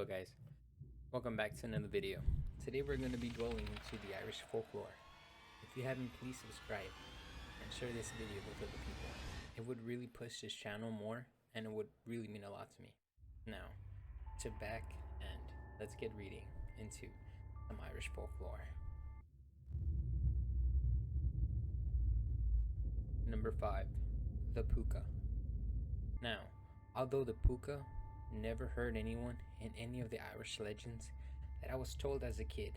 Hello guys, welcome back to another video. Today we're going to be dwelling into the Irish folklore. If you haven't, please subscribe and share this video with other people. It would really push this channel more and it would really mean a lot to me. Now, sit back and let's get reading into some Irish folklore. Number 5. The Puka. Now, although the Puka never hurt anyone in any of the Irish legends that I was told as a kid,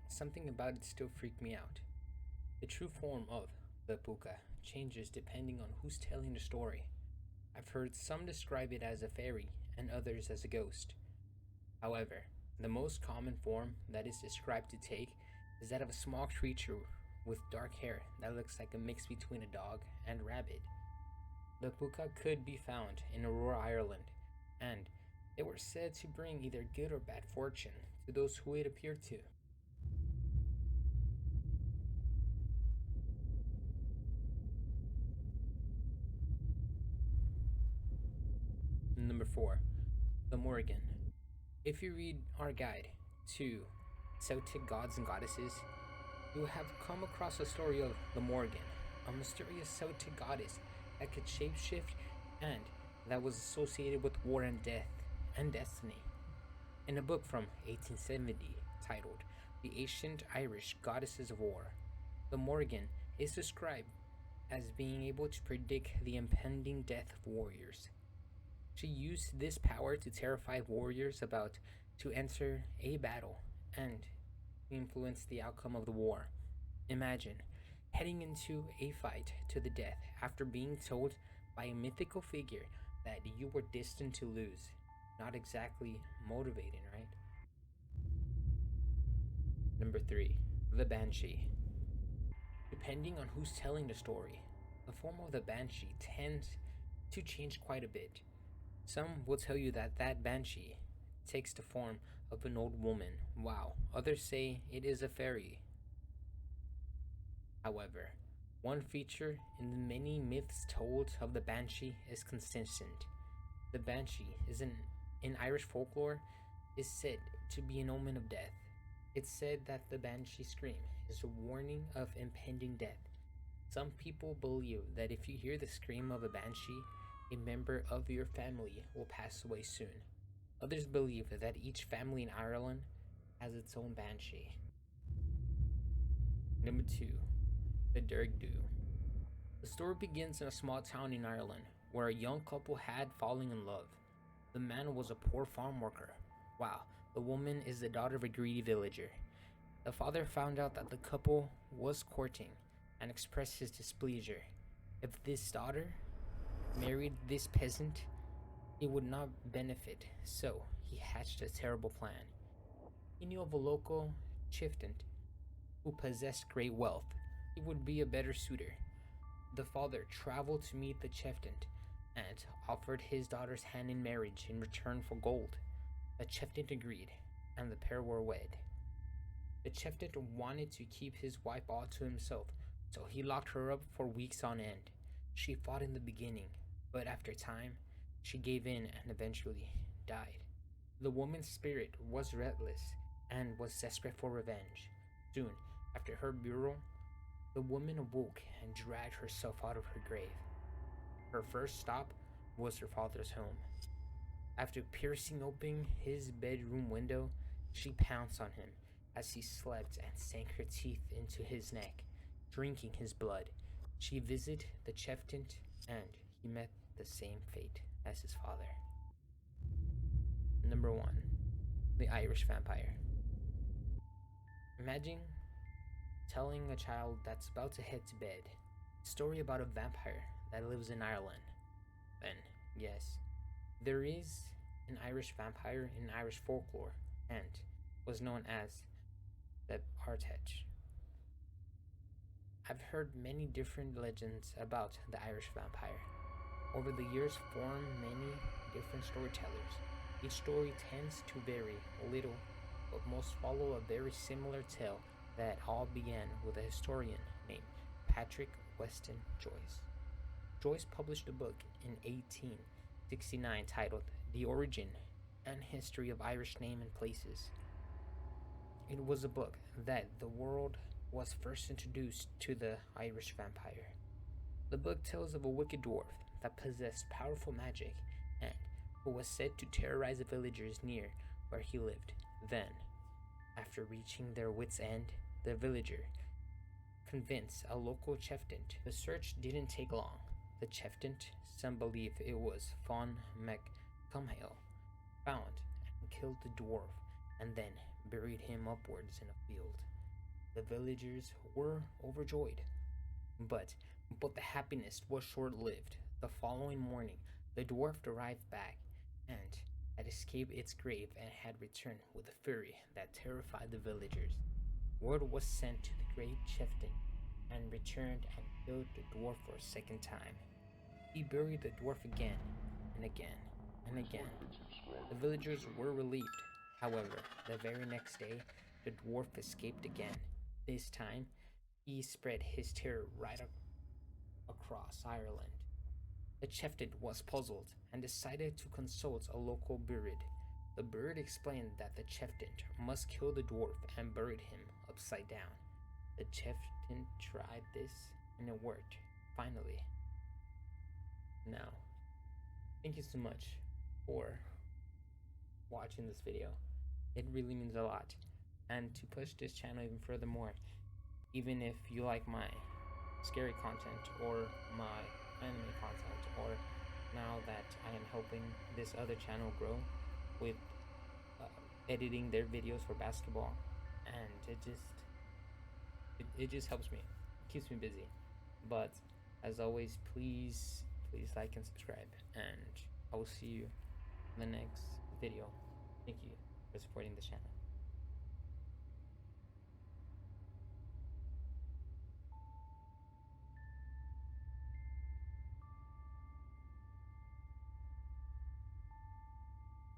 something about it still freaked me out. The true form of the Puka changes depending on who's telling the story. I've heard some describe it as a fairy and others as a ghost. However, the most common form that is described to take is that of a small creature with dark hair that looks like a mix between a dog and rabbit. The Puka could be found in Aurora, Ireland, and they were said to bring either good or bad fortune to those who it appeared to. Number 4. The Morrigan. If you read our guide to Celtic gods and goddesses, you will have come across the story of the Morrigan, a mysterious Celtic goddess that could shapeshift and that was associated with war and death and destiny. In a book from 1870 titled The Ancient Irish Goddesses of War, the Morrigan is described as being able to predict the impending death of warriors. She used this power to terrify warriors about to enter a battle and influence the outcome of the war. Imagine heading into a fight to the death after being told by a mythical figure that you were destined to lose. Not exactly motivating, right? Number 3. The Banshee. Depending on who's telling the story, the form of the Banshee tends to change quite a bit. Some will tell you that Banshee takes the form of an old woman, while others say it is a fairy. However, one feature in the many myths told of the Banshee is consistent. The Banshee in Irish folklore is said to be an omen of death. It's said that the Banshee scream is a warning of impending death. Some people believe that if you hear the scream of a Banshee, a member of your family will pass away soon. Others believe that each family in Ireland has its own Banshee. Number 2. The Derrick Do. The story begins in a small town in Ireland where a young couple had fallen in love. The man was a poor farm worker, while the woman is the daughter of a greedy villager. The father found out that the couple was courting and expressed his displeasure. If this daughter married this peasant, it would not benefit, so he hatched a terrible plan. He knew of a local chieftain who possessed great wealth. He would be a better suitor. The father traveled to meet the chieftain and offered his daughter's hand in marriage in return for gold. The chieftain agreed, and the pair were wed. The chieftain wanted to keep his wife all to himself, so he locked her up for weeks on end. She fought in the beginning, but after time, she gave in and eventually died. The woman's spirit was restless and was desperate for revenge. Soon after her burial, the woman awoke and dragged herself out of her grave. Her first stop was her father's home. After piercing open his bedroom window, she pounced on him as he slept and sank her teeth into his neck, drinking his blood. She visited the chieftain and he met the same fate as his father. Number 1. The Irish Vampire. Imagine telling a child that's about to head to bed a story about a vampire that lives in Ireland. Then, yes, there is an Irish vampire in Irish folklore and was known as the Artech. I've heard many different legends about the Irish vampire. Over the years formed many different storytellers. Each story tends to vary a little, but most follow a very similar tale that all began with a historian named Patrick Weston Joyce. Joyce published a book in 1869 titled The Origin and history of Irish name and places. It was a book that the world was first introduced to the Irish vampire. The book tells of a wicked dwarf that possessed powerful magic and who was said to terrorize the villagers near where he lived. Then, after reaching their wits' end, the villager convinced a local chieftain. The search didn't take long. The chieftain, some believe it was Fawn MacCumhail, found and killed the dwarf and then buried him upwards in a field. The villagers were overjoyed, but the happiness was short-lived. The following morning, the dwarf arrived back and had escaped its grave and had returned with a fury that terrified the villagers. Word was sent to the great chieftain and returned and killed the dwarf for a second time. He buried the dwarf again and again and again. The villagers were relieved. However, the very next day, the dwarf escaped again. This time, he spread his terror right across Ireland. The chieftain was puzzled and decided to consult a local bird. The bird explained that the chieftain must kill the dwarf and buried him upside down. The chieftain tried this and it worked, finally. Now, thank you so much for watching this video. It really means a lot. And to push this channel even furthermore, even if you like my scary content or my anime content, or now that I am helping this other channel grow with editing their videos for basketball, and it just helps me, keeps me busy. But as always, please like and subscribe, and I will see you in the next video. Thank you for supporting this channel.